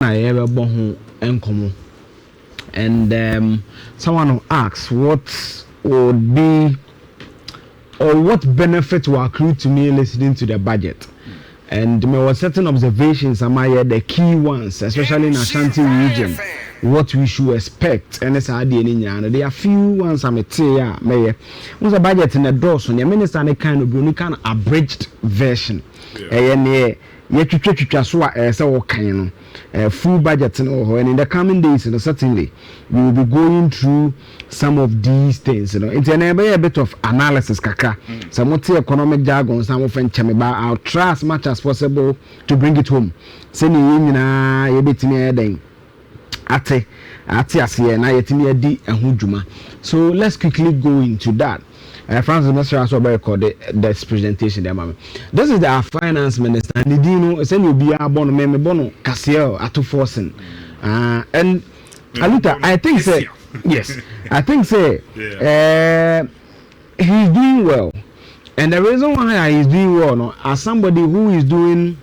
I ever born enkomo, and someone who asks what would be or what benefit will accrue to me listening to the budget. And there were certain observations among the key ones, especially in Ashanti region, what we should expect. And it's there are few ones I'm mayor. Was a budget in the doors on your minister and a kind of abridged version. Full budget and in the coming days, certainly we will be going through some of these things. It's a bit of analysis, kaka. Some of the economic jargon, some of them. I'll try as much as possible to bring it home. Sending so let's quickly go into that. Francis Minister also record this presentation there, mama. This is our finance minister, and you know, send you be a bono, me bono, Cassiel, at 2 and Alita, I think say yes, I think say he's doing well, and the reason why he's doing well, no, as somebody who is doing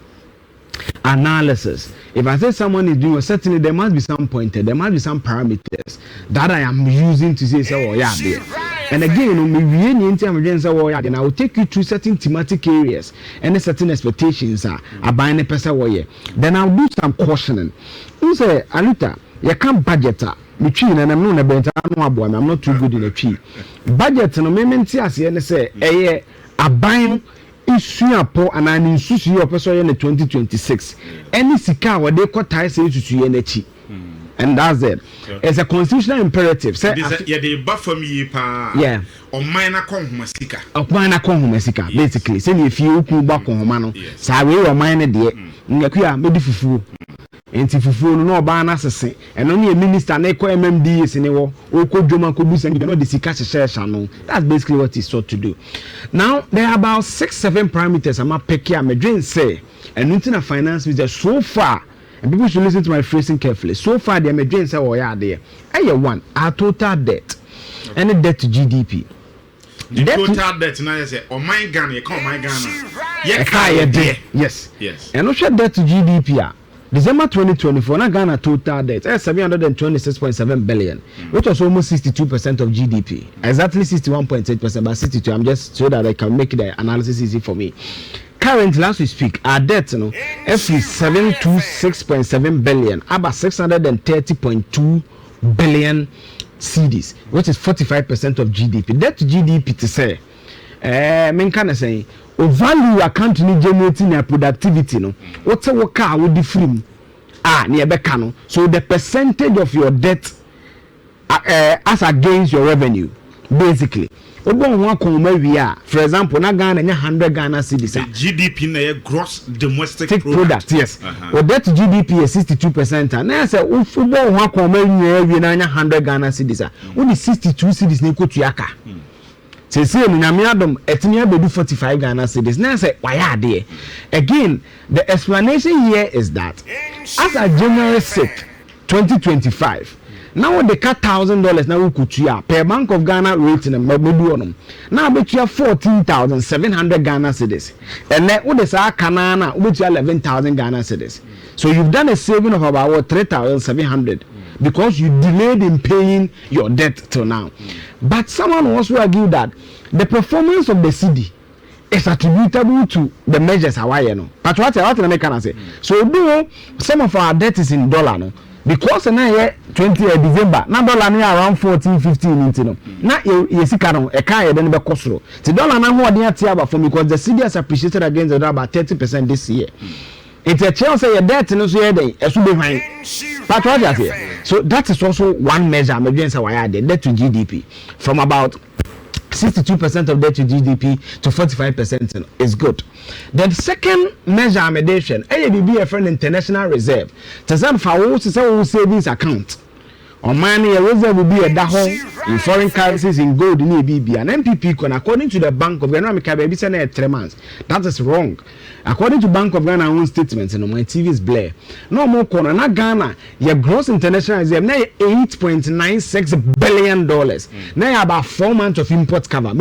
analysis. If I say someone is doing well, certainly there must be some pointer, there must be some parameters that I am using to say, oh yeah, there. And again, then I will take you through certain thematic areas and certain expectations are buying a person way. Then I'll do some cautioning. You say, Anita, you can't budget between, and I'm not too good in a tree. Budget no moment and say, a buying issue and an issue your person in 2026. Any sika where they cut ties to energy. And that's it. It's a constitutional imperative. Say, yeah, they buffer me, yeah. Or minor conhumasika. Of minor conhumasika, basically. Say if you back on Homano, Sawe or minor dear, Ngakia, maybe fufu. And if you no ban assassin, and only a minister, Neko MMD is in a war, or Kojoma Kubus, and you know the Sika share. That's basically what he's sought to do. Now, there are about 6-7 parameters. I'm not picking. I'm a dream say, and Nhyira finance is so far. And people should listen to my phrasing carefully. So far, the Americans say, "Oh yeah, there." One, our total debt, and the debt to GDP. The total debt now is oh my Ghana, you call my Ghana. Yes. Yes. And also debt to GDP. December 2024, na Ghana total debt 726.7 billion, which was almost 62% of GDP. Exactly 61.8%, but 62. I'm just so that I can make the analysis easy for me. Currently, as we speak, our debt, every 726.7 billion, about 630.2 billion cedis, which is 45% of GDP. Debt to GDP to say, can I say, value account ni generating your productivity, what's a worker with the free? Near Becano. So the percentage of your debt as against your revenue, basically. For example, na Ghana 100 Ghana cedis. The GDP na gross domestic product. Yes. Or debt to GDP is 62%. And I say, if you want 100 Ghana cedis, only 62 cedis ne ko tuyaka. Say no nyamiadom etimi abedu 45 Ghana cedis. Na say why are there? Again, the explanation here is that as a January 6, 2025. Now they cut $1,000 now kutuya per Bank of Ghana rate in a medu now bet you 14,700 Ghana cedis and then what is our kanana which you 11,000 Ghana cedis. So you've done a saving of about 3,700 because you delayed in paying your debt till now. But someone also argued that the performance of the city is attributable to the measures Hawaii. But what I say? So do some of our debt is in dollar because na 20 December na dollar na around 14-15 into no na yesika no e kan ye den be kosoro the dollar na ho ode atia ba for me because the cedi has appreciated against the dollar about 30% this year. It's a chance say your debt no so ye den esu be hwan but what you say. So that is also one measure against why the debt to GDP from about 62% of debt to GDP to 45% is good. Then second measure amendation, AABB a friend international reserve. To some for savings account. On money a reserve will be a daho in foreign currencies in gold in ABB and MPP according to the Bank of Ghana baby 3 months. That is wrong. according to Bank of Ghana own statements, my TV is blare. No more corner. Na Ghana, your gross international reserve now $8.96 billion. Now about 4 months of import cover.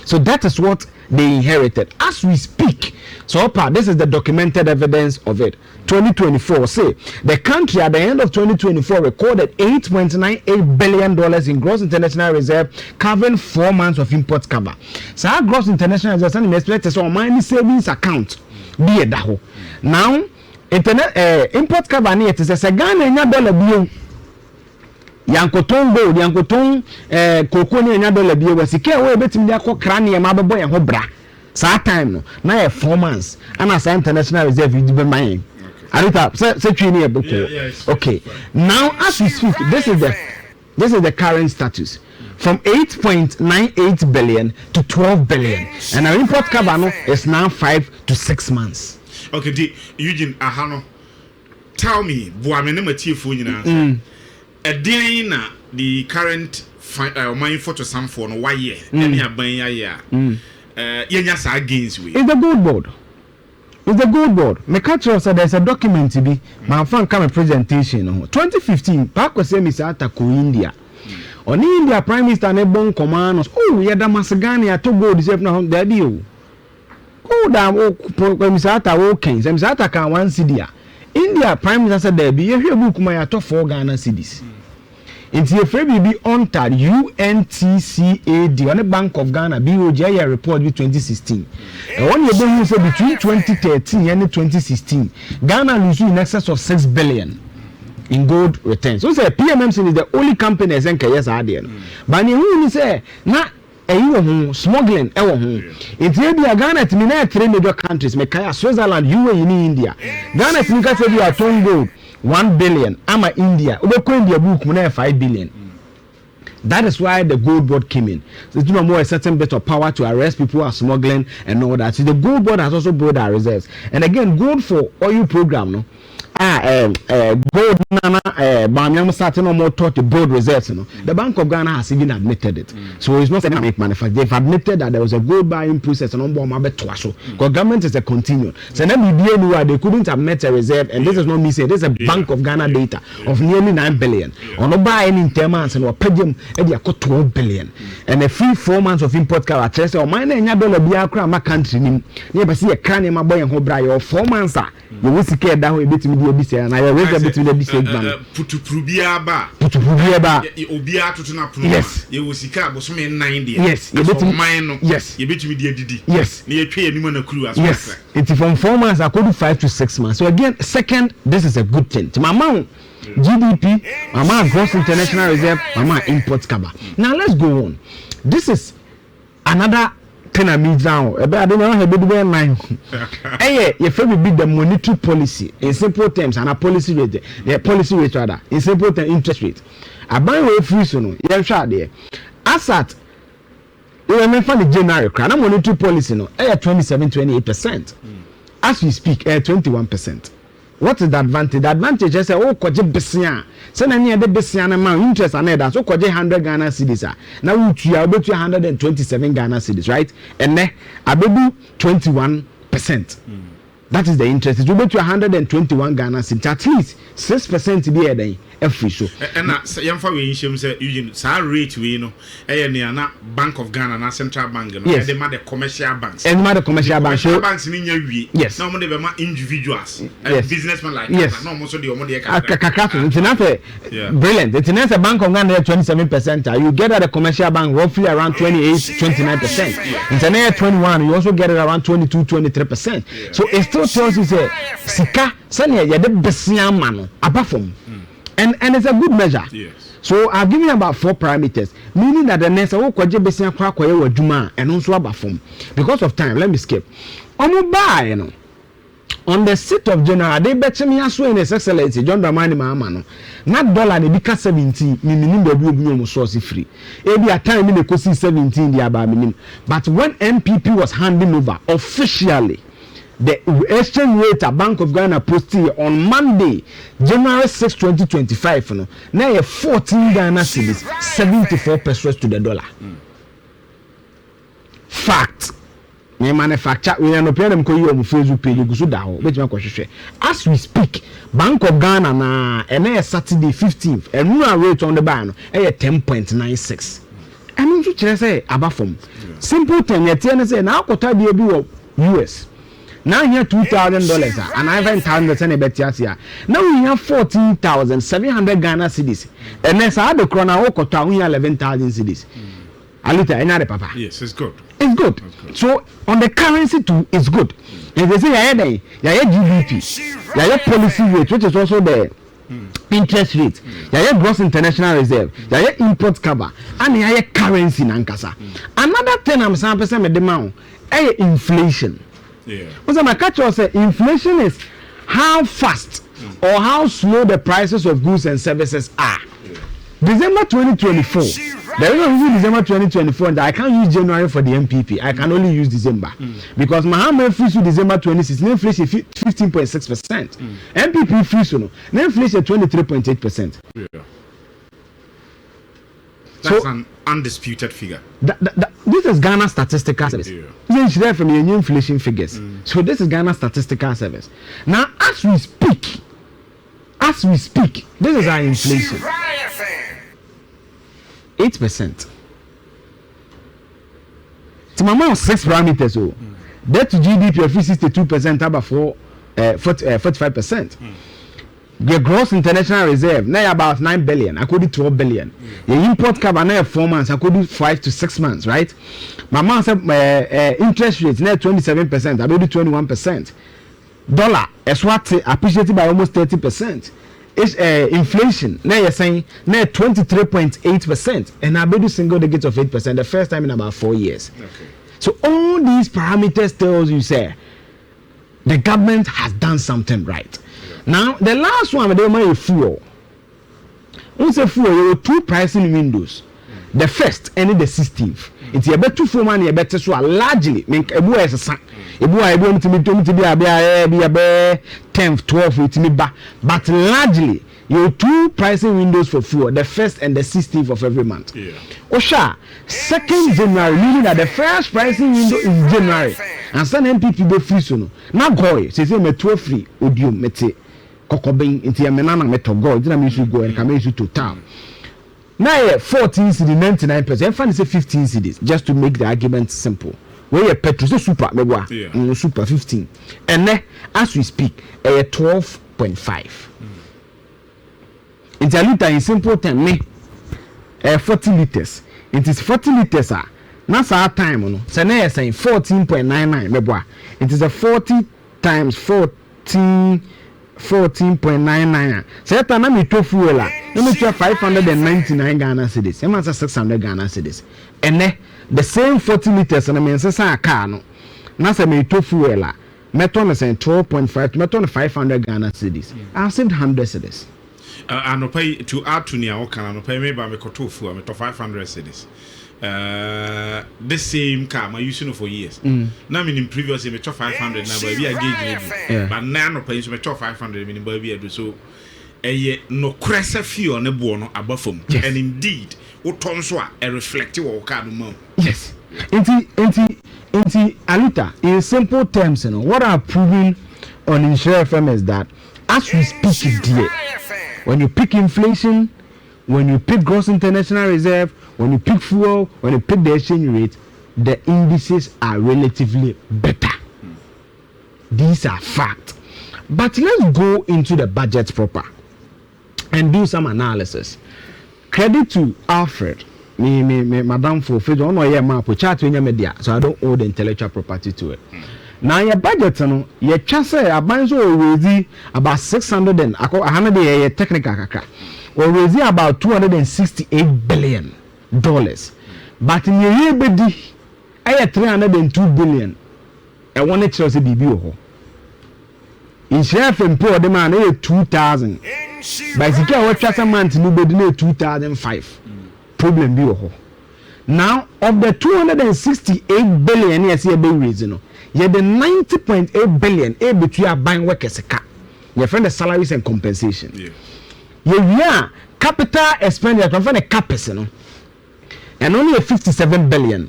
So that is what they inherited. As we speak, so this is the documented evidence of it. 2024, say the country at the end of 2024 recorded $8.98 billion in gross international reserve, covering 4 months of import cover. So our gross international reserve is expected to money savings account be a daho. Now, import cover near it is a Ghana $1 bill. Yankoton gold, yankoton cocoa near $1 bill. Was secure way between their crania, my boy, and hobra. So time now 4 months, and as international reserve you be mine. Okay. Now, as we speak, this is the current status from 8.98 billion to 12 billion, and our import cover is now 5 to 6 months. Okay, Eugene Ahano, tell me, the current mine photo some for 1 year, any against we. It's the gold board. It's the gold board. Me catch us there's a document to be. My friend come a presentation. 2015, Park was saying Mr. Atako India. On India Prime Minister Nebon Command. Oh, yeah, that Masagani to go this now. Daddy. Oh, damn. Oh, Mr. Atako Kings. Mr. Ataka 1 cedi. India Prime Minister said there be a book my to 4 Ghana cedis. It's a free be on tar UNTCAD on the Bank of Ghana BOJ report with 2016. And one year you say between 2013 and 2016, Ghana lose in excess of 6 billion in gold returns. So say PMMC is the only company that yes are there. But you say na smuggling it's Ghana to me 3 major countries Mekaya, Switzerland, UAE in India. Ghana to me say you are ton gold 1 billion. Ama India. India book 5 billion. That is why the gold board came in. So it's more a certain bit of power to arrest people who are smuggling and all that. So the gold board has also brought our reserves. And again, gold for oil program, no. Gold nana Banyam starting no more taught the board reserves. No? The Bank of Ghana has even admitted it. So it's not a make manufacture. They've admitted that there was a gold buying process and because government is a continuum. So then they couldn't have met a reserve, and this is not me saying this is a Bank of Ghana data of nearly 9 billion. On no buy any 10 months and or them 12 billion. And a free 4 months of import cover chest or mine and $1 my country. Never see a can in my boy and or 4 months. You will see care down a bit with your and I raise a bit with the exam. Putu Prubiaba. Obia to Tunapu. Yes. You will see car was 90. Yes. You bet mine. Yes. You bet with the DD. Yes. Near pay anyone a clue as yes. It's from 4 months, I could do 5 to 6 months. So again, second, this is a good thing. To my mom, GDP, my gross international reserve, my import cover. Now let's go on. This is another thing I mean now. I don't know how to do mine. Hey, if we beat the monetary policy in simple terms and a policy rate, the policy rate rather in simple terms interest rate. I buy way free soon. You're sure there. Asset. We remember the January crowd. Monetary policy no. 27-28%. As we speak, 21%. What is the advantage? The advantage is oh koje besia. Say na near the besia na man interest and that so koje 100 Ghana cedis. Now we are about 127 Ghana cedis, right? And then abebu 21%. That is the interest. It's about 121 Ghana cedis. At least 6% be there. Every so. And yamfa we him say Eugene sa rate we no na Bank of Ghana na Central Bank no yes. They the commercial banks. And the commercial banks. Commercial banks ni nya yes. Now mo dey be individuals yes. Businessmen like yes. that. No mo so dey omo dey brilliant. It's not a Bank of Ghana 27%. You get at the commercial bank roughly around 28-29%. Internet 21. You also get it around 22-23%. Yeah. So it still tells you say sika sanya ya de besia man apart from and it's a good measure. Yes. So I've given you about 4 parameters, meaning that the next kwaje besia kwa waduma and also abafom. Because of time, let me skip. On the 6th of January, they bet me as well in His Excellency John Dramani Mahama. Not dollar they become 17, meaning the blue source free. Every a time they could see 17 the abaminim. But when MPP was handing over officially, the exchange rate at Bank of Ghana posted on Monday, January 6, 2025. Now 14 Ghana cedis, 74 pesos to the dollar. Fact. me manufacture we no pay them ko yi on Facebook page go so da ho bet me ko hwehwe as we speak Bank of Ghana na ene Saturday 15th enura rate on the buy no 10.96 enu nso kire say aba from simple thing yet na say na akota bi wo US now here $2,000 and I have 10,000 betia now we have 14,700 Ghana cedis and then sa the krona wo kota we 11,000 cedis alita enya de papa yes it's good. It's good. So on the currency too, it's good. If they say yeah, GDP, yeah, policy rate, which is also the interest rate, yeah, gross international reserve, yeah, import cover, and yeah, currency nankasa. Another thing I'm saying, percent the demand, inflation. Yeah. Because my catch say inflation is how fast or how slow the prices of goods and services are. December 2024. The reason we use December 2024 and I can't use January for the MPP. I can only use December because Mahamed freeze to December 26. Inflation 15.6%. MPP freeze no. Inflation 23.8%. Yeah. That's so, an undisputed figure. This is Ghana Statistical Service. Yeah. This is from the new inflation figures. So this is Ghana Statistical Service. Now, as we speak, this is our inflation. 8%. To my mouth 6 parameters. So debt-to-GDP of 62% about 45%. The gross international reserve now about 9 billion. I could do 12 billion. The import cover now 4 months. I could do 5 to 6 months. Right? My mom said interest rates now 27%. I do 21%. Dollar is what appreciated by almost 30%. It's inflation. Now you're saying now 23.8%, and I do single digits of 8%. The first time in about 4 years. Okay. So all these parameters tells you say the government has done something right. Yeah. Now the last one they want is fuel. When say fuel, there were 2 pricing windows. The first and the 16th. It's a better fuel money, a better so largely make a boy as a son. If I want to be 10th, 12th, but largely you 2 pricing windows for fuel, the 1st and the 16th of every month. Yeah. Osha, 2nd January, meaning that the first pricing window is January, and some MPP be free soon. Now go, say me 12 free, odium mete, kokobing into a menana meto go, didn't mean you go and come into to town. Now 14 CD 99%, and say 15 CDs, just to make the argument simple. Where petrol so super megwa super 15 and then as we speak 12.5 into a liter in simple term me 40 liters it is 40 liters na sa time no say na saying 14.99 megwa it is a 40 times 14.99 say ta na me to fuel na me to 599 Ghana cedis e man say 600 Ghana cedis and then the same 40 liters and I mean say a car no na say me to fuel meton say 12.5 meton 500 Ghana cedis I saved 100 cedis and pay to add to near can no pay me by me to fuel me to 500 cedis the same car my using for years now mean in previous year me to 500 now but we engage but now no pay me to 500 mean boy we so no cressa fuel ne bo no abafom and indeed so a reflective or card. Yes. Inti Alita, in simple terms, you know, what I'm proving on Nhyira FM is that as we speak today, when you pick inflation, when you pick gross international reserve, when you pick fuel, when you pick the exchange rate, the indices are relatively better. These are facts. But let's go into the budget proper and do some analysis. Credit to Alfred, me, Madam for Fred, on my map, chat in your media, so I don't owe the intellectual property to it. Now, your budget, your chance, a bunch already about 600 and 100 a technical kaka, already about $268 billion. But in your year, bedi, I had 302 billion. I wanted to say BBO. In chef and poor demand 2,000. By the care what chasa month nobody 2005. Problem be now of the 268 billion yes here be reason you the 90.8 billion a between buying workers car. Your friend the salaries and compensation. Yeah. Capital expenditure from the capacity and only a 57 billion.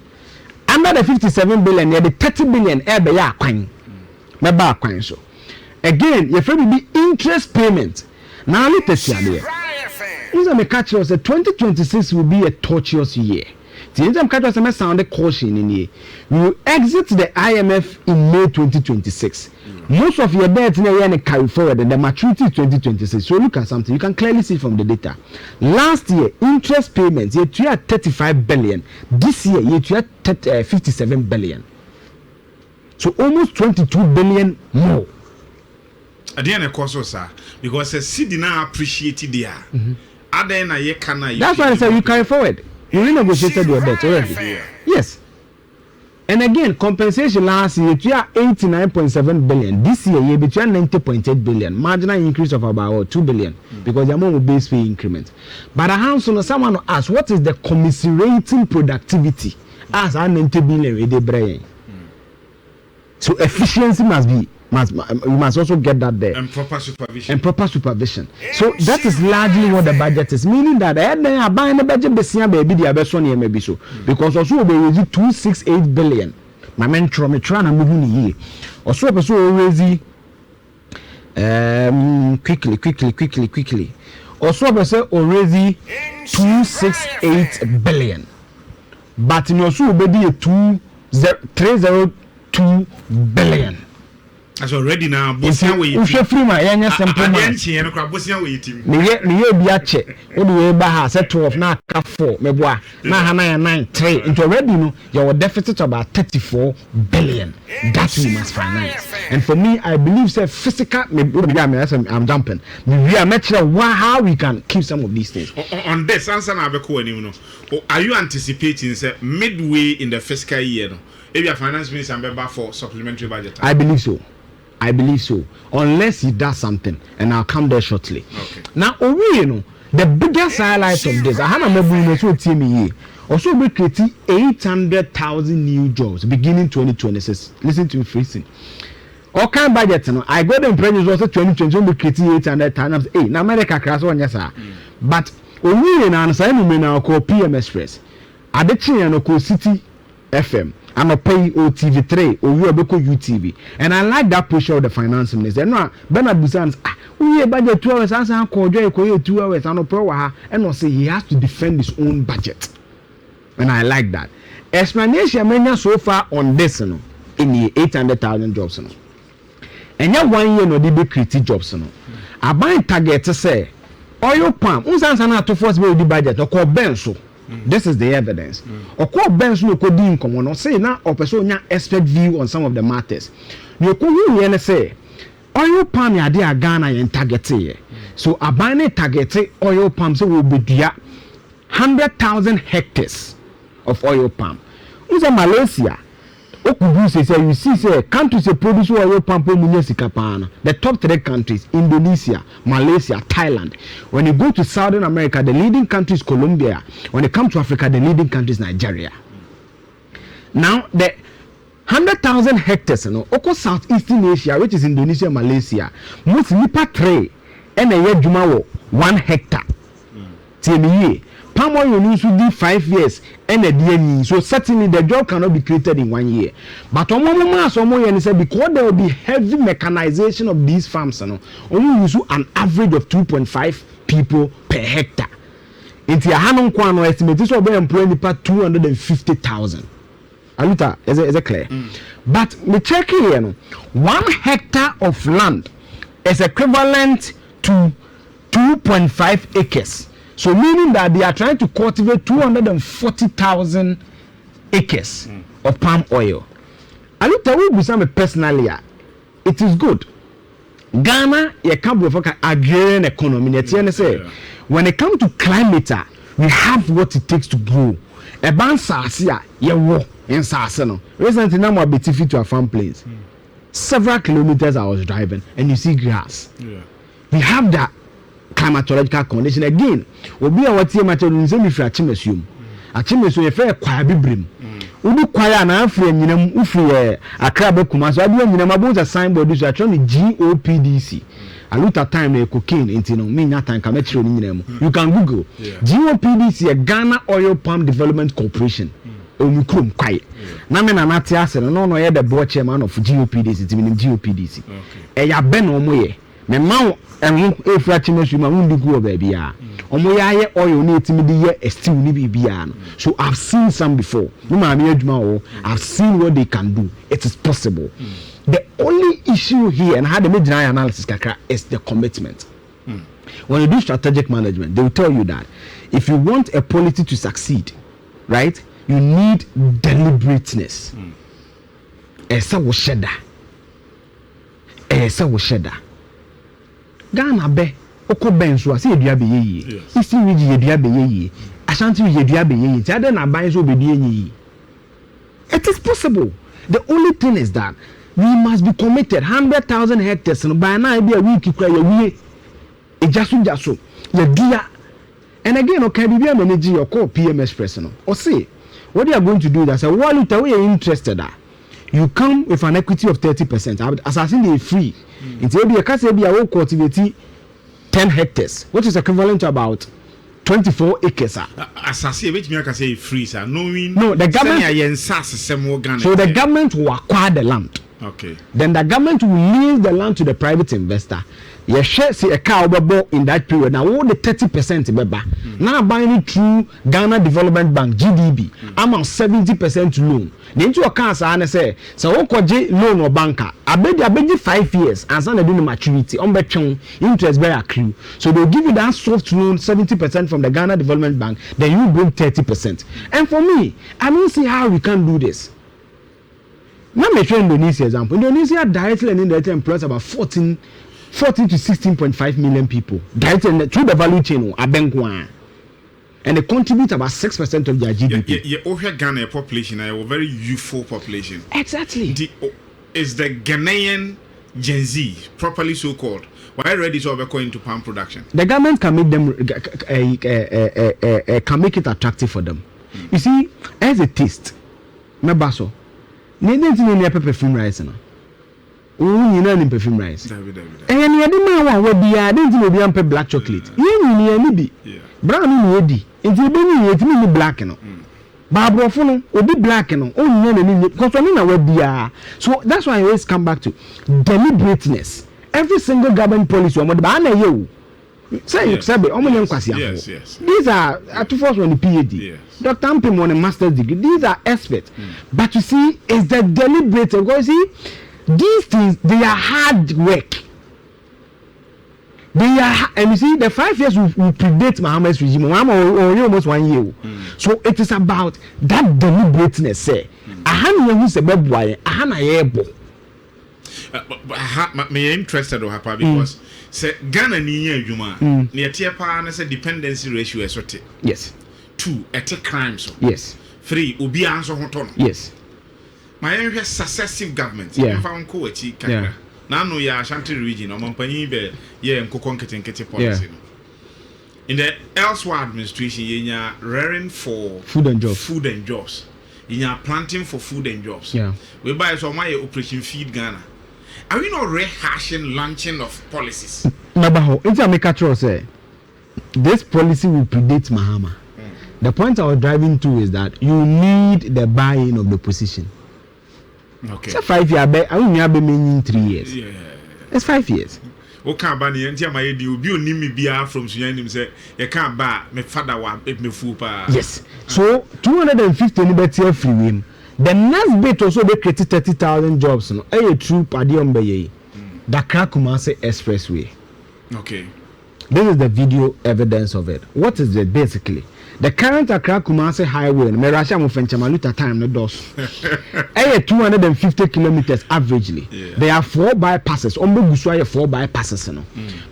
under the 57 billion the 30 billion ebe ya kwan meba kwan so again your friend will be interest payment now let us see there is a catch us 2026 will be a tortuous year. The income catch us sound caution in here. We will exit the IMF in May 2026. Most of your debt in carry forward and the maturity is 2026. So look at something you can clearly see from the data. Last year interest payments you had 35 billion. This year you had 57 billion. So almost 22 billion more. At the end of course, sir, because the city now appreciated there. That's why I say you carry forward. You renegotiated your debt already. Yeah. Yes. And again, compensation last year, you are 89.7 billion. This year, you between 90.8 billion. Marginal increase of about 2 billion because you're more base pay increment. But I have someone ask, what is the commiserating productivity as our 90 billion with the brain? So efficiency must be. We must also get that there. And proper supervision. So that is largely what the budget is, meaning that I buy the budget baby the abeson maybe so because also we raise 268 billion. My men try to move in here. Also raise quickly. Also raise 268 billion. But in also be 302 billion. As already now, Bosia we free my young simple man. We be set 12 now 4 meboa na 9 3 into already no your deficit about 34 billion that we must finance. And for me I believe say physical I'm jumping we are making how we can keep some of these things on this answer na be ko anim no. Are you anticipating say midway in the fiscal year no if your finance minister be back for supplementary budget? I believe so. Unless he does something, and I'll come there shortly. Okay. Now, the biggest highlight of this, I have a mobile team here. Also, we creating 800,000 new jobs beginning 2026. Listen to me, freezing. All kind of budget, I got the impression also 2020 we creating 800,000. Hey, now America crash one yes sir. But we na answer me na ko PM Express. Adechi na ko City FM. I'm a pay OTV3 or you are UTV. And I like that push of the finance minister. No, Bernard Busans, we budget 2 hours, answer call Joy 2 hours, and no and say he has to defend his own budget. And I like that. Explanation mania so far on this in the 800,000 jobs. And yet 1 year no be creative jobs. I buy target to say oil palm, unsana to force the budget or call benso. This is the evidence. Or call Benz no could income or say now or person expert view on some of the matters. You could say oil palm ya dear Ghana and target here. So a binary target oil palms will be 100,000 hectares of oil palm. Who's a Malaysia? You see, countries produce oil palm the top 3 countries, Indonesia, Malaysia, Thailand. When you go to Southern America, the leading country is Colombia. When you come to Africa, the leading country is Nigeria. Now, the 100,000 hectares, Oko Southeastern Asia, which is Indonesia, Malaysia, most nipa 3 and a year Jumawo 1 hectare. Palm oil will do 5 years and a DNA. So certainly the job cannot be created in 1 year. But on because there will be heavy mechanization of these farms, only use an average of 2.5 people per hectare. Into a Hanon Kwano estimate, this will be employing 250,000. Aluta, is it clear? But me check here, 1 hectare of land is equivalent to 2.5 acres. So meaning that they are trying to cultivate 240,000 acres of palm oil. I look at what personally, it is good. Ghana, you can't be for agrarian economy. When it comes to climate, we have what it takes to grow. A band sasia, you walk in Sasano. Recently, now I'm fit to a farm place. Several kilometers I was driving, and you see grass. Yeah. We have that climatological condition again. Obi a wati matter no nse mi fra chimesum. A chimesum ye fa kwa bibrim. Obi kwa na afre nyinam ufri akra be kuma so adu nyinam abunza signboard so atro ni GOPDC. A lot of time cocaine into no me nyata nka metro ni nyinam. You can google GOPDC, a Ghana Oil Palm Development Corporation. omikrom kwai na me na nate ase no ye the board chairman of GOPDC timi GOPDC ya be no mo ye me ma enwo efra chimesu ma wundi ku oba bia omo ya ye oil na etimi di ye stew ni bibia no so I've seen some before no ma me adwuma o I've seen what they can do. It is possible. The only issue here and how they make deny analysis kakra is the commitment. When you do strategic management, they will tell you that if you want a policy to succeed, right, you need deliberateness. Esa wo sheda. Ghana be oko benso ase edua be yeye. Isi wiji edua be yeye. Ashanti wiji edua be yeye. Ti ade na ban so be die yi. It is possible. The only thing is that we must be committed. 100,000 hectares no by now be a week kra ye wie. Ejaso ye dia. And again, okay, be manage your call PMS person. Or say what you are going to do that say what you are interested at. You come with an equity of 30%. As I say, they free. It will be a case be a cultivate 10 hectares, which is equivalent to about 24 acres. As I say, which me can say free, sir. No, the government. So the government will acquire the land. Okay. Then the government will leave the land to the private investor. You share see a car in that period. Now all the 30% beba. Now buying it through Ghana Development Bank (GDB). I'm on 70% loan. Then to account say so okoje loan or banker. Abedi 5 years and some they do the maturity. Interest bear accrue. So they'll give you that soft loan 70% from the Ghana Development Bank. Then you bring 30%. And for me, I don't see how we can do this. Now me show Indonesia example. Indonesia directly and indirectly employs about 14 to 16.5 million people directly through the value chain abenkwa, and they contribute about 6% of their GDP. Yeah, Ghana population, a very youthful population. Exactly. Is the Ghanaian Gen Z properly so called? Why ready to go into palm production? The government can make them can make it attractive for them. You see, as a taste, my basso. Need perfume rice na. You know perfume rice. And you dey man wa bia dey be am black chocolate. You ni bi. Brown ni edi. Enti be ni etimi ni black no. Babrofo no obi black no. O nya na ni because na wa bia. So that's why I always come back to deliberateness. Every single government policy omo ba na ye o. Say you say omo nya nkwasi afo. Yes. These are at first on the PhD. Yes. Dr. Ampim on a master's degree. These are experts. But you see, it's the deliberate. Because you see, these things, they are hard work. They are, and you see, the 5 years will predate Muhammad's regime. Almost 1 year. So it is about that deliberateness. Say, ahana who se beboye, ahana yebo. Me interested or happy because say Ghana ni adwuma. Ne tie pa na say dependency ratio esote. Yes. 2 ete crime so. Yes. 3 obi anso hoto no. Yes. My successive government. Yeah. Nko achi kakra. Na no ya Ashanti region o mampanyi be ye nkoko nkete policy no. In the elsewhere administration yenya rearing for food and jobs. Yenya planting for food and jobs. Yeah. We buy so my operation feed Ghana. Are we not rehashing launching of policies? Nabaho, it's a make a say this policy will predate Mahama. The point I was driving to is that you need the buy-in of the opposition. Okay. It's a 5 year bet. I only have been in 3 years. Yeah. It's 5 years. Okay, Bani, and Tia my deal, be on me be from Suyanim say, you can't buy me father one, me fupa. Yes. So 250 liberty free win. The next bit also they created 30,000 jobs. No, a true padium bay. Dakar Kumasi Expressway. Okay. This is the video evidence of it. What is it basically? The current Accra Kumasi highway, Merasha Mufenchamaluta time no dos. 250 kilometers averagely. Yeah. There are 4 bypasses. Ombo Guswaya 4 bypasses. No.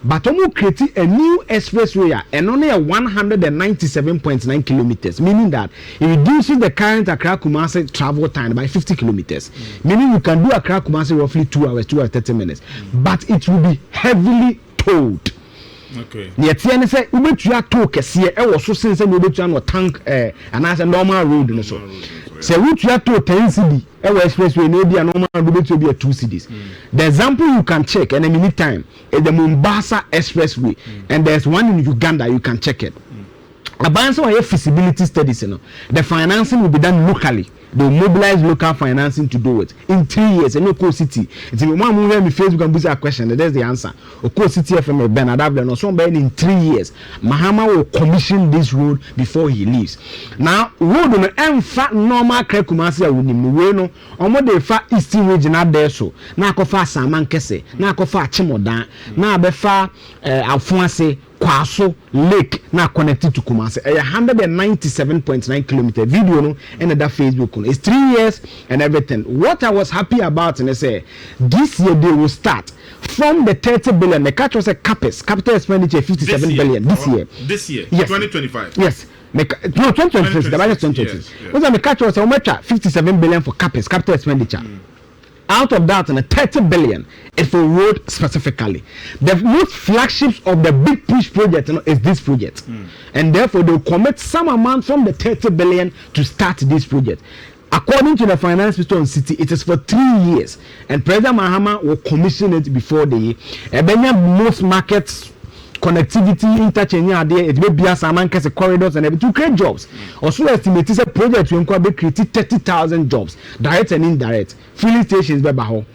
But Omo created a new expressway and only a 197.9 kilometers, meaning that it reduces the current Accra Kumasi travel time by 50 kilometers. Meaning you can do Accra Kumasi roughly 2 hours, 2 hours 30 minutes. But it will be heavily towed. Okay. Near Tiana say, Ubetua talk a seer, I was so since I would no tank and as a normal road. So, say, which you have to 10 CD, expressway, maybe a normal road to be a 2 CDs. The example you can check, and in the meantime, is the Mombasa Expressway, and there's one in Uganda, you can check it. Abans or feasibility studies, the financing will be done locally. They will mobilize local financing to do it in 3 years. And no co city. It's in one movie on Facebook and put a question. That's the answer. O co city FM Ben Adab no some in 3 years. Mahama will commission this road before he leaves. Now road on the fat normal credit Kumasi we no omo de fa eastern region there so. Na kofa Saman Kese, na kofa Chimodan, na befa Alfonse Kwaso Lake na connected to Kumasi. 197.9 kilometer video no and that Facebook no. It's 3 years and everything. What I was happy about and I say this year they will start from the 30 billion. The catch was a capital expenditure 57 billion this year. This year, yes. 2025. Yes. No, 2026. The budget 2026. Yes. The catch was a 57 billion for capital expenditure. Out of that, and 30 billion is for road specifically. The most flagships of the big push project is this project, and therefore they will commit some amount from the 30 billion to start this project. According to the finance minister on city, it is for 3 years, and President Mahama will commission it before the year. Most markets. Connectivity, interchange, it may be as a man case corridors and everything to create jobs. Also, estimate is a project to create 30,000 jobs, direct and indirect. Filling stations, Bebaho,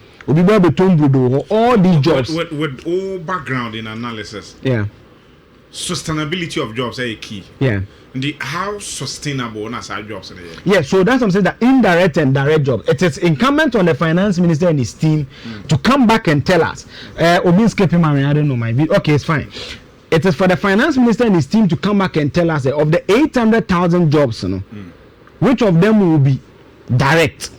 all these jobs. With all background in analysis, yeah, sustainability of jobs is key. Yeah. How sustainable are our jobs? Yeah, so that's what I'm saying, that indirect and direct jobs. It is incumbent on the finance minister and his team to come back and tell us. I don't know my view. Okay, it's fine. It is for the finance minister and his team to come back and tell us that of the 800,000 jobs, which of them will be direct,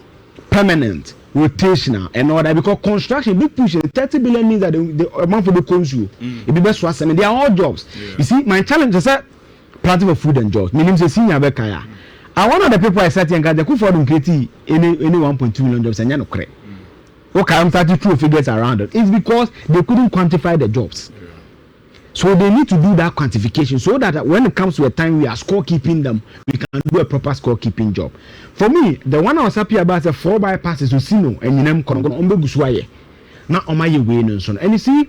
permanent, rotational, and all that. Because construction, big push, 30 billion means that the amount for the consumer, it be best for they are all jobs. Yeah. You see, my challenge is that planting of food and jobs. Meaning, senior Bekaya. And one of the people I said, and they could for them create any 1.2 million jobs, and you're not correct. Okay, I'm 32 figures around it. It's because they couldn't quantify the jobs. Yeah. So they need to do that quantification so that when it comes to a time we are scorekeeping them, we can do a proper scorekeeping job. For me, the one I was happy about is the 4 bypasses to Sino and you know, Konogo not on my way, and you see,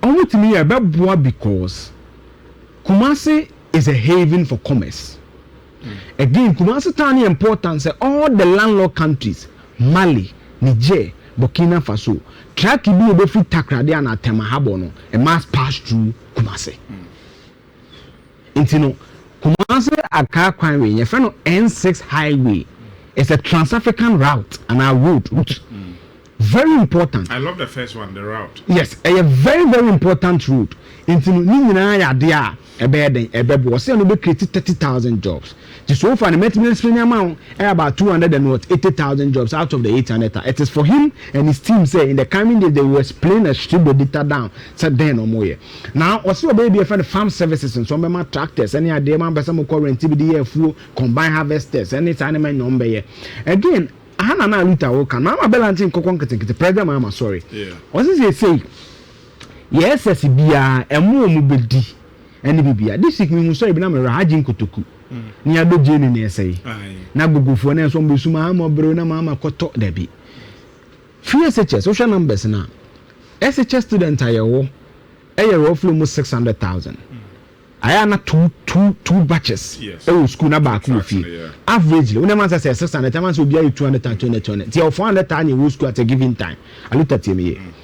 only to me about because Kumasi is a haven for commerce. Again, Kumasi town importance all the landlord countries, Mali, Niger, Burkina Faso, track to be able to takrade and Temahabono, a mass pass through Kumasi. Intino Kumasi Accra Crime, your friend N6 highway is a trans-African route and our route. Very important. I love the first one, the route. Yes, a very, very important route. Into Nhyira there, a bed, a bed was saying we created 30,000 jobs. So far, the maintenance amount about 280,000 jobs out of the 800. It is for him and his team say in the coming days they will explain and strip the data down. Said then no more. Now, also baby a friend farm services and some of tractors, any idea man person current TBD full combined harvesters, any animal number here. Again. Hana na luta woka na ma belantin kokon ketekete president mama sorry yeah what is he say yes bia emu mu bedi ene bibia this week me sorry bi na me rahajin kotoku ni ado jeni na say na gogofo na so mbesuma amobro na mama koto dabi free SHS social numbers na SHS student ayewo roughly almost 600,000 I am not two batches. Yes. School na back fee. Averagely, when a man says 600, man will be 220. Till 400 you school at a given time. I looked at him.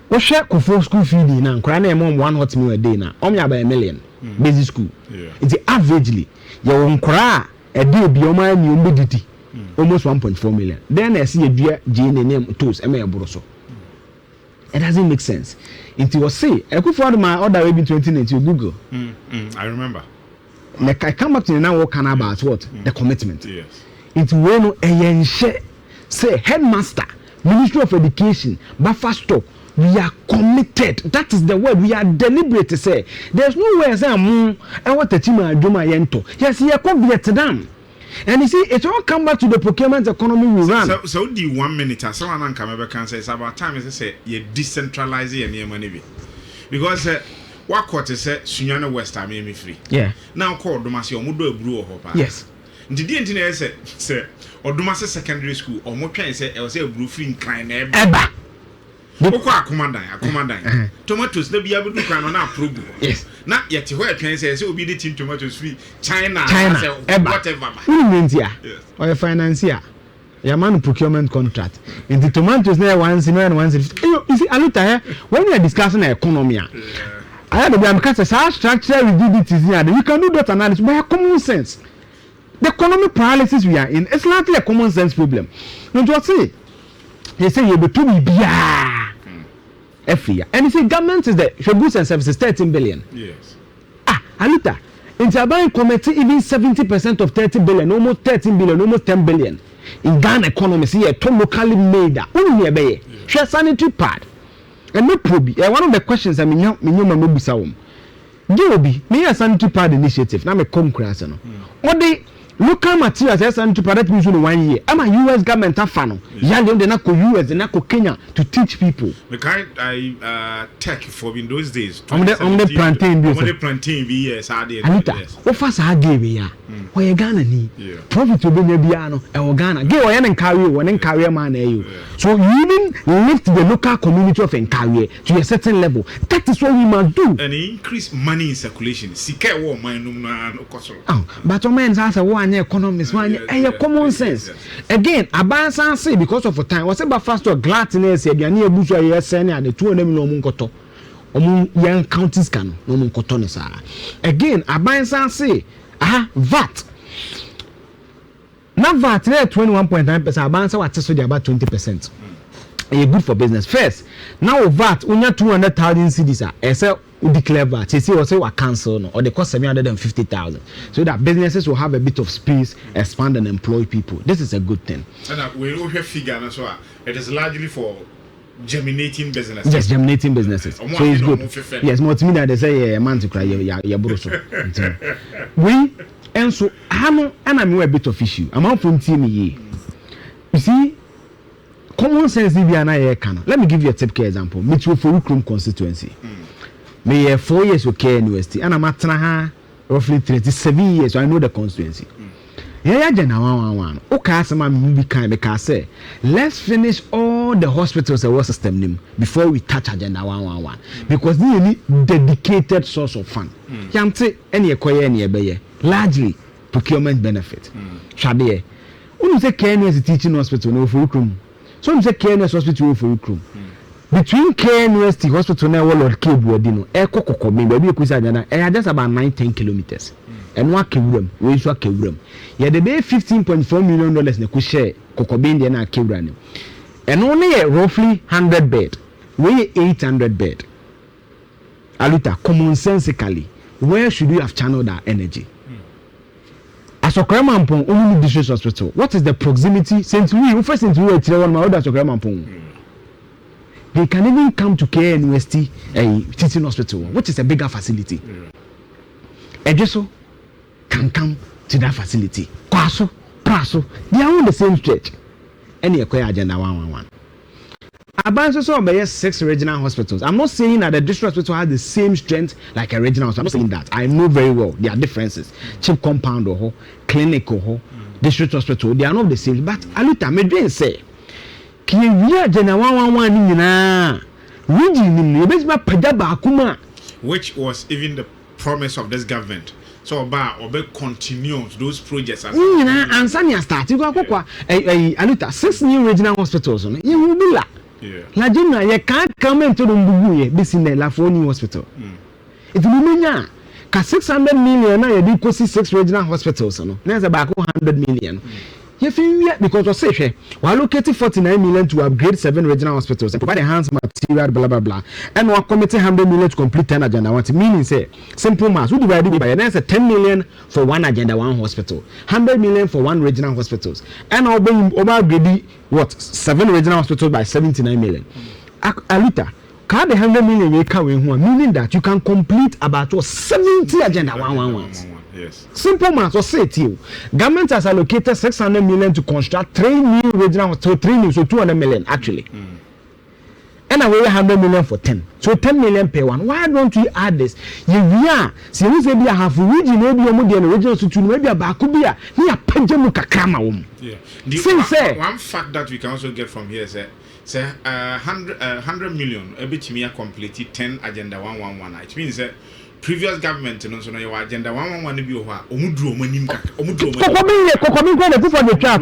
What share for school fee now? Crying mom 1 hot meal a day now. Only about $1 million. Basic school. It's averagely. You won't cry a day beyond my humidity. Almost 1.4 million. Then I see a dear Jane name toast a mayor broso. It doesn't make sense. Until you say, I could find my order maybe 2019 Google. I remember. Like I come back to the now what can about what? The commitment. Yes. Into when a say headmaster, Ministry of Education, buffer stock. We are committed. That is the word. We are deliberate to say. There's no way as and what the team are doing yento. Yes, you come Vietnam. And you see, it all come back to the procurement economy we run. So the 1 minute, someone can say it's about time. As I say, you decentralize your money because what quarter say Sunyana West are me free. Yeah. Now call Domasi or Mudo Brew or yes. Did the engineer say or Domasi secondary school or more can say I was a blue free crime ever. Oko akomadan. Tomatoes na bia bedu kwan na approve. Yes. Na yet where twen say obi dey team tomatoes free China whatever. Yes. Or financier. Your man procurement contract. In the tomatoes na 150. You see Aluta when we are discussing the economy. I had to be because our structure rigidities here. We can do that analysis by common sense. The economic paralysis we are in, it's largely a common sense problem. Don't you see? They say you be too every year. And you see government is the goods and services 13 billion. Yes. Aluta, Interbank committee even 70% of 30 billion, almost 13 billion, almost 10 billion. In Ghana economy, see a to locally made that. Only a share sanitary pad. And no probi. One of the questions I mean, you may be sound. Joby, me a sanitary pad initiative. Now me come crass no. What the local materials as sanitary pad that means only 1 year. I'm a US government afano. Yali de na ko US, de na ko Kenya to teach people. The kind I tech for in those days. On the plantain be. On the plantain be yes, I did. Anita, what fast I gave ya? Why Ghana ni? Profit will be Nebiano, and Ghana. Give one and carry one and carry man you. So you didn't lift the local community of Nhyira to a certain level. That is what we must do. And increase money in circulation. Sika war my no cost. But your man has a 1 year economist, 1 year, and common sense. Again, Abansan say because of time, was about fast or gladness, a near bush or yes, and the 2 of them no munkoto. Young counties can no munkotonesa. Again, Abansan say, VAT. Now VAT there 21.9%. Abansa what so about 20%. It's good for business. First, now VAT unya 200,000 cedis. I say we declare VAT. You see, or say we cancel no, or they cost 750,000. So that businesses will have a bit of space, expand and employ people. This is a good thing. And we will have figure as well. It is largely for germinating businesses. Yes, germinating businesses. So it's good. Yes, multimedia they say a man to cry ya broso. We and so and I'm a bit of issue. I'm out from team. You see, common sense let me give you a typical example. Mitchell for Ukrum constituency. Me 4 years with K University and I'm at roughly 37 years, so I know the constituency. Yeah, one. Okay, because say, let's finish all the hospitals and water system before we touch agenda 111 because they need dedicated source of fund. Yamte any acquire largely procurement benefit. Shabe, when say KNS teaching hospital no for room. So you say KNS hospital for room. Between KNS hospital and World Cable Wadino, Eko maybe you could say just about 9-10 kilometers. And what Kibram, we saw Kibram. Yeah, the day $15.4 million ne could share Kokobindi and Kibran. And only a roughly 100 bed, we 800 bed. Aluta, commonsensically, where should we have channeled our energy? As a Kremampong, only district hospital. What is the proximity? Since we first into a Tier 1 order to Kremampong. They can even come to KNUST teaching hospital, which is a bigger facility. Ejeso can come to that facility. Kwaso, Praso, they are all the same stretch. Any acquire agenda 111. Abanso so by 6 regional hospitals. I'm not saying that the district hospital has the same strength like a regional hospital. I'm not saying that. I know very well there are differences. Chief compound or clinic or district hospital, they are not the same. But Aluta me say, can you agenda 111 na region ni ebesima pajaba akuma, which was even the promise of this government. So about continue those projects as Ansania start. You go Aluta 6 new regional hospitals. You will be la. La Jina, you can't come into the Mbuye, Bissine, La Foni Hospital. It will be 600 million. Now you do 6 regional hospitals. There's about 100 million. You feel because of say we allocated 49 million to upgrade 7 regional hospitals and provide enhanced material, blah blah blah. And we are committing 100 million to complete 10 agenda. What meaning say simple math. We divide it by there's a 10 million for 1 agenda 1 hospital, 100 million for 1 regional hospitals, and I'll be upgrade what 7 regional hospitals by 79 million. Aluta, can the 100 million you can meaning that you can complete about 70 agenda 111. Yes. Simple math or say to you. Government has allocated 600 million to construct 3 new regional hospitals, 3 new, so 200 million actually. And I weigh 100 million for 10. So 10 million per one. Why don't we add this? Yeah, see, we say be a half region, maybe a more than regional situation, maybe a Bakubia, near Penjamuka Krama. Yeah. One fact that we can also get from here is that say 100 million ebetimi complete 10 agenda 111 it means that previous government no so no your agenda 111 bi ho a omuduro manim kaka omuduro kokomi go the for the twa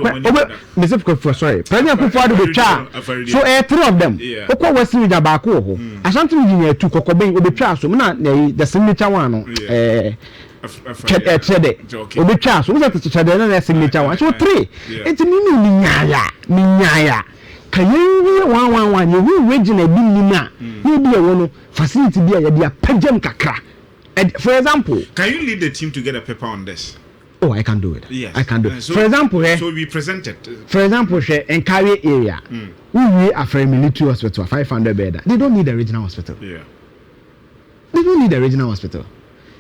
Mr. Kofi sorry president Kofi do the twa so three of them okwa west region ba ko ho Ashanti region ya two kokobi obetwa so na the signature one no obetwa so we say the signature one so three it me nyaya kayenwi 111 you regional bi nima you be wono facility bi ya dia pagem kakra. For example, can you lead the team to get a paper on this? Oh, I can do it. Yes. I can do it. So, for example, so we presented. For example, in Kari area, we are for a military hospital, 500 bed. They don't need a regional hospital. Yeah. They don't need a regional hospital.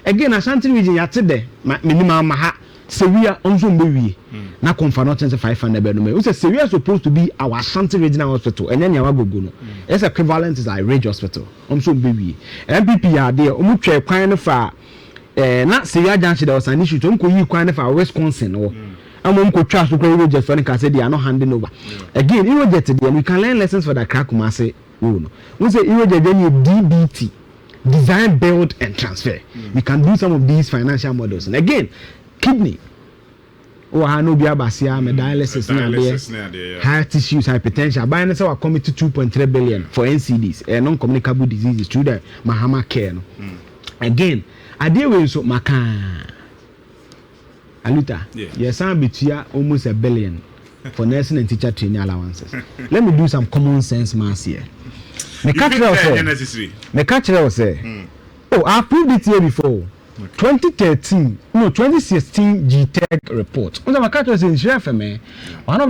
Again, Ashanti region, you today, minimum maha. Severe also maybe na confer not 500 bed. We say Severe supposed to be our Ashanti regional hospital, and then you have go no. It's equivalent to a Ridge hospital. Also baby. MPP are there. Try kind for not Severe Junction. There was an issue. You kind for Wisconsin or I'm trust to go just for the say they are not handing over. Again, you get it. We can learn lessons for the Krakumase. We say you get DBT, design, build, and transfer. We can do some of these financial models, and again. Kidney or Hanobia Basia, dialysis, heart tissues, hypertension. By now, we commit to 2.3 billion for NCDs, non-communicable diseases through the Mahama care. Again, I deal with so Maka Aluta. Yes, I'm between almost $1 billion for nursing and teacher training allowances. Let me do some common sense mass here. The catcher will say, oh, I proved it here before. 2016 G-Tech report. One of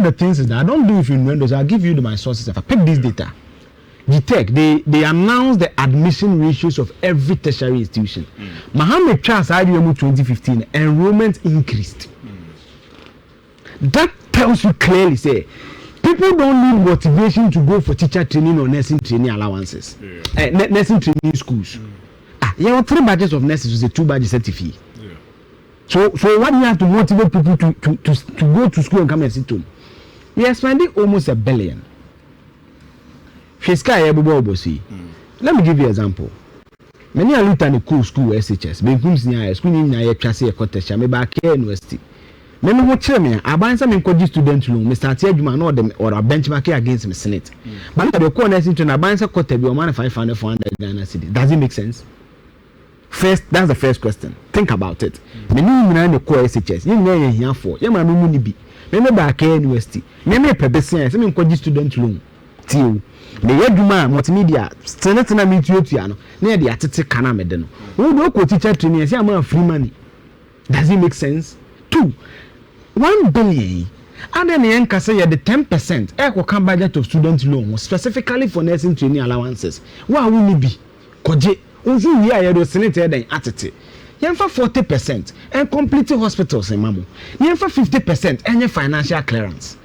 the things is that I don't do it in Windows. I'll give you my sources. If I pick this data, G-Tech, they announced the admission ratios of every tertiary institution. Mohammed Charles IDM 2015 enrollment increased. That tells you clearly, say, people don't need motivation to go for teacher training or nursing training allowances, nursing training schools. You have 3 badges of nurses with a 2 badge certificate. So what do you have to motivate people to go to school and come and sit home? We are spending almost $1 billion. Let me give you an example. Many are looking at the school SHS. Benkums near school near Chassis Cottage, Mebake University. Many watch me. I buy some encourage student loan. Mr. Tiajuman or them or a benchmark against the Senate. But the corner is into a buy some cottage, your money 500 Ghana cedis. Does it make sense? First, that's the first question. Think about it. Many women the core SHS. You know here for. You man no be. Many back university. Many pebesian. Some encourage student loan. Till the yeduma multimedia. Senate na meet you tiano. Near the atete kana medeno. Who do go teacher training? Say am free money. Does it make sense? 2, 1 billion. And then the anchor say the 10% equal can budget of student loan specifically for nursing training allowances. Why will it be? Koje. Unzu we are the Senate then atete. Yenfa 40% and complete hospitals in Mamu. Yenfa 50% and your financial clearance.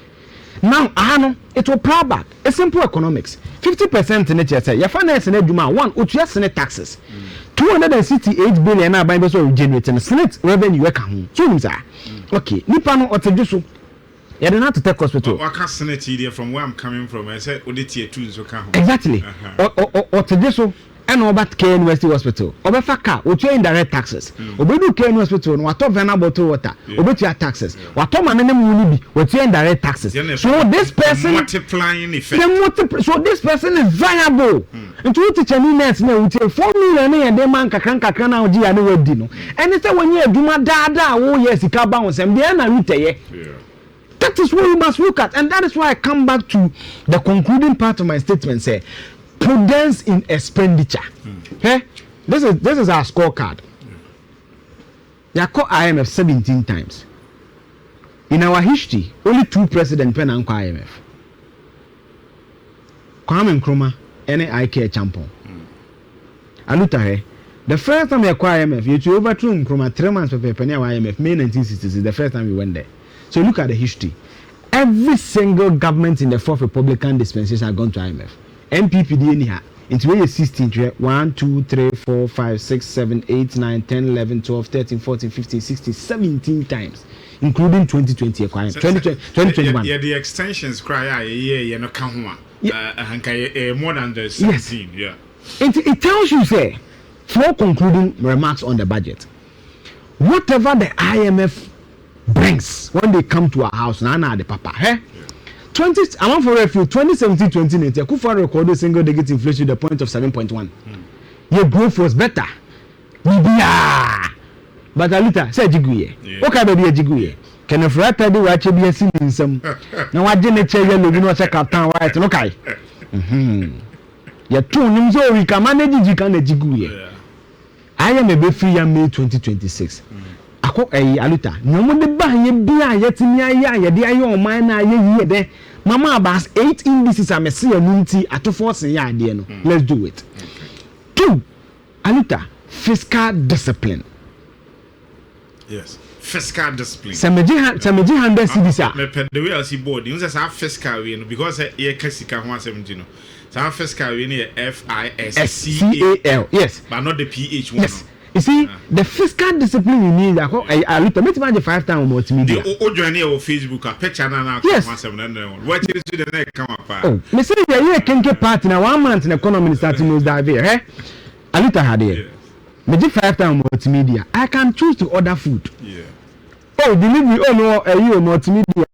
Now, it will plow back. It's simple economics. 50% in the church. Your finance in Eduma, 1 or 2 Senate taxes. 268 billion are by the way generating Senate revenue. So, okay, Nipano or Tejusu. You don't have to take hospital. I can't Senate idea from where I'm coming from. I said, Oditi 2 so can exactly. Or Tejusu. And about K University Hospital. Obefaka, we pay indirect taxes. Obedu K Hospital, no water vena bottle water. Obetu taxes. Water manene muni bi, we pay indirect taxes. So this person multiplying effect. So this person is viable. Into what teacher ni nurse na we 4 million na dem man kakran na oji ya na wadi no. And say when you aduma dada wo yes sika ba won sem dey na ruteye. That is what you must look at, and that is why I come back to the concluding part of my statement. Say prudence in expenditure. Okay? This is our scorecard. They are called IMF 17 times. In our history, only 2 presidents pen and IMF. Kwame Nkrumah and IK Champon. Aluta, the first time we acquired IMF, you overthrew Nkrumah 3 months before penny IMF, May 1960s is the first time we went there. So look at the history. Every single government in the 4th Republican dispensation has gone to IMF. MPPD anyhow. It's where 16, 1, 2, 3, 4, 5, 6, 7, 8, 9, 10, 11, 12, 13, 14, 15, 16, 17 times. including 2020 2021. Yeah, the extensions cry no count more than the 17. Yes. It tells you, say, for concluding remarks on the budget, whatever the IMF brings when they come to our house, now the papa, I'm for a few 2017-2019, Kufa recorded single digit inflation to the point of 7.1. Your growth was better. But a little said Jiguye. Okay, baby, Jiguye. Can a frat do what you be a sin in some? Now, I didn't tell you, you know, check out town right. Okay. You're two names, so we can manage you can Jiguye. I am a bit free in May 2026. Ako aluta no mo de ba ye bia yetimi aya de ayo man na ye de mama abas 8 indices amese anunti atofo sen ya ade no. Let's do it. 2 aluta fiscal discipline. Yes, fiscal discipline. Sameji 100 cedis a me pede we as board you say fiscal we no because e kasika ho asem no. Some fiscal we no FISCAL. Yes, but not the PH one. Yes. You see, the fiscal discipline you need, I look at 5 times multimedia. Oh, join your Facebook, a picture now. Yes. What is the next come up? Oh, me say you can get part in 1 month in economy starting most dive here. I look at here. Me 5 times multimedia. I can choose to order food. Yeah. Oh, delivery. Oh no, you multimedia.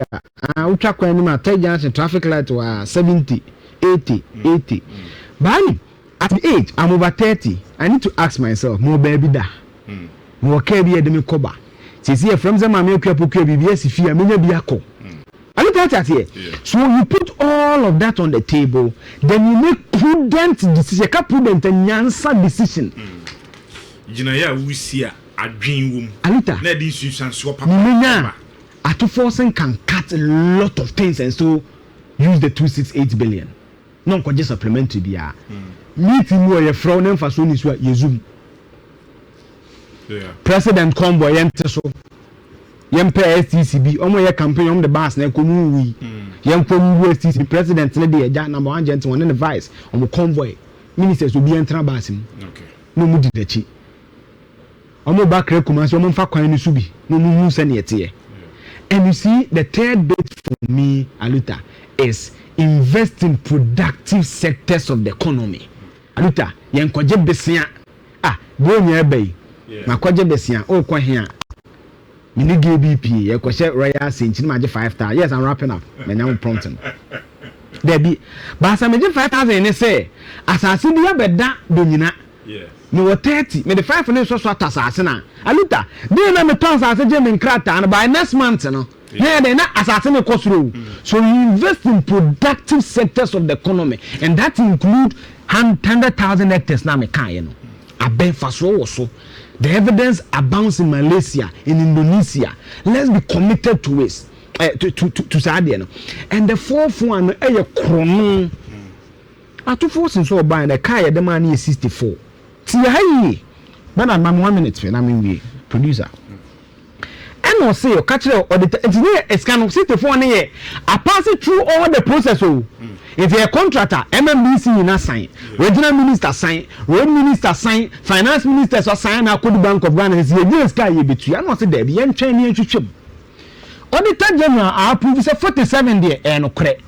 We track when my traffic light was 70, 80. Bani. At the age, I'm over 30. I need to ask myself, more baby da. More care be me koba. See from the mammy BBS if you are maybe a co. I look at that here. So you put all of that on the table, then you make prudent decision, prudent and answer decision. Jinaya we see a dream room. Alita. Let these and swap up. Atu forcing can cut a lot of things and so use the 268 billion. Non just supplementary be meeting where your frown and fason is what you zoom. President Combo yente so yempe STCB omo ye campaign on the bus na komu wi yempo mu STCB president na de ja number 1 gent one and the vice on the convoy ministers will be entra bus mu okay no mu didachi omo back recommend omo fa kwan ni subi no mu se na yete. And you see the third bit for me Aluta is invest in productive sectors of the economy. Aluta yenkoje besia go nya bai makoje besia o kwa hia mini GBP yekohye royal senchini maje 5 star. Yes, I'm wrapping up menyam prompting there be but some 5,000 ne say asase dia beda donyina no 30 me the 5 ne so atasase na Aluta dey na me ton asase je me nkrata and by next month no yeah, then asase me kosro. So you invest in productive sectors of the economy and that include 100,000 hectares now me can you know. So the evidence abounds in Malaysia, in Indonesia. Let's be committed to it. To Sadia. And the fourth one a chrono. I two force so by the car the money is 64. See hi. But I'm 1 minute when I mean we producer. And no say catch or the engineer is kind of 64 year. I pass it through all the process. If you're a contractor, MMBC in a sign, regional minister sign, road minister sign, finance minister so sign a code bank of Ghana is the sky you between. I'm not say there be any change to chip. Auditor General approve 47 day and credit.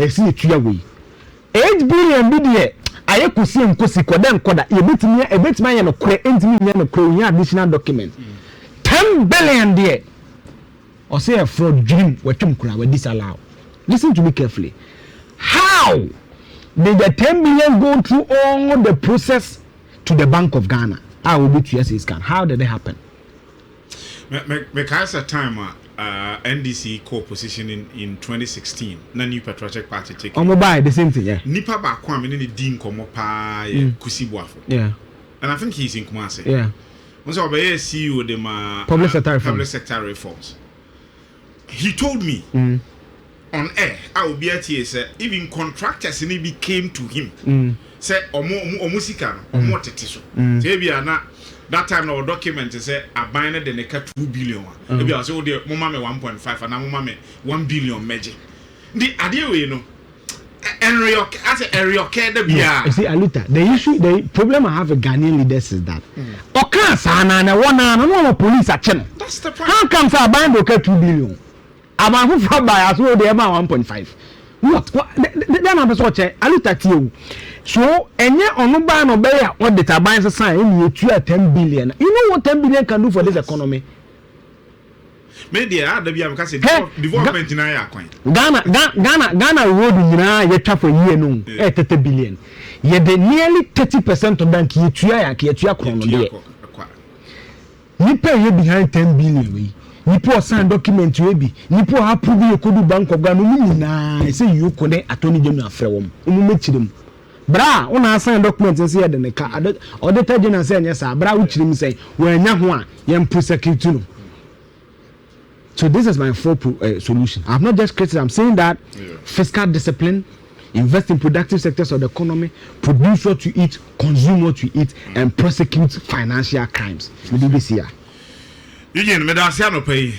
See it your way. 8 billion BDA. I could see him kosi koda koda. A bit my and credit into additional document. 10 billion there. Or say a fraud dream where Tom will disallow. Listen to me carefully. How did the 10 billion go through all the process to the Bank of Ghana? I will be to yes scan. How did it happen? Because at time NDC co-positioning in 2016, na new patriotic party take. On mobile the same thing, yeah. Nipa ba kwa me ni din komo pa Kusibuafo. Yeah. And I think he's in Kumasi. Yeah. Once obey CEO de ma public sector reforms. He told me on air, I will be at here, say, even contractors and he came to him. Say, Omusika, Omotetiso. Maybe that time our document say a binder the neka 2 billion. Maybe I say, oh, dear, Mama 1.5 and Mama 1 billion magic. The idea, you know, You see, Aluta, the problem I have with Ghanaian leaders is that Oka sana na one police are channel. That's the point. How comes I buy the 2 billion? I'm who for buy as well the amount 1.5. What? Then I'm just watching Aluta to you. So, and yet on no buy no buy what the turbines sign you 10 billion. You know what 10 billion can do for this economy? Media, development in Ghana road in a for year no 30 billion. Yet the nearly 30% of bank you chrono. You pay you behind 10 billion. You poor sign document you be. You poor approve you could do bank of Ghana. I say you could attorney general from them. Bra, when I sign documents and say the car, or the general saying yes, bra, which him say, when Yahua, yam prosecute you. So this is my full solution. I'm not just critical. I'm saying that fiscal discipline, invest in productive sectors of the economy, produce what you eat, consume what you eat, and prosecute financial crimes. Eugene, Medasiano pay